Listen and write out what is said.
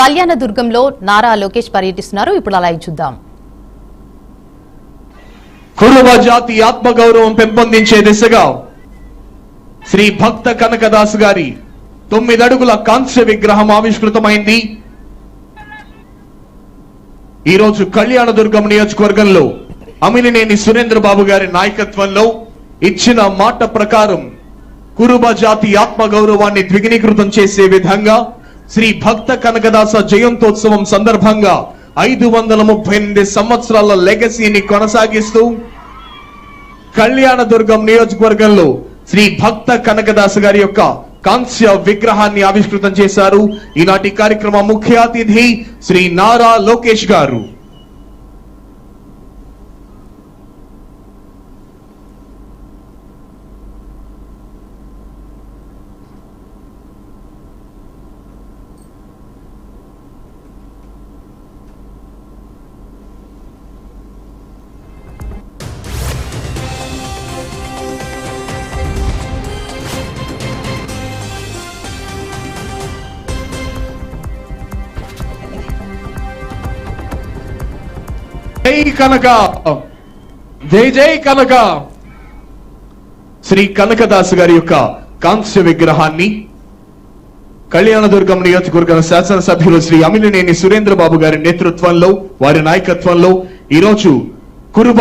కళ్యాణదుర్గంలో నారా లోకేష్ పర్యటిస్తున్నారు. ఇప్పుడు అలా చూద్దాం. కురువ జాతి ఆత్మగౌరవం పెంపొందించే దిశగా శ్రీ భక్త కనకదాస్ గారి 9 అడుగుల కాంస్య విగ్రహం ఆవిష్కృతమైంది. ఈరోజు కళ్యాణదుర్గం నియోజకవర్గంలో అమిలినేని సురేంద్రబాబు గారి నాయకత్వంలో ఇచ్చిన మాట ప్రకారం కురుబ జాతి ఆత్మగౌరవాన్ని ద్విగుణీకృతం చేసే విధంగా శ్రీ భక్త కనకదాస జయంతోత్సవం సందర్భంగా 538 సంవత్సరాల లెగసీని కొనసాగిస్తూ కళ్యాణదుర్గం నియోజకవర్గంలో శ్రీ భక్త కనకదాస గారి యొక్క కాంస్య విగ్రహాన్ని ఆవిష్కృతం చేశారు. ఈనాటి కార్యక్రమ ముఖ్య అతిథి శ్రీ నారా లోకేష్ గారు. జై కనక, జై జై కనక. శ్రీ కనకదాస్ గారి యొక్క కాంస్య విగ్రహాన్ని కళ్యాణదుర్గం నియోజకవర్గం శాసనసభ్యులు శ్రీ అమిలినేని సురేంద్రబాబు గారి నేతృత్వంలో వారి నాయకత్వంలో ఈరోజు కురుబ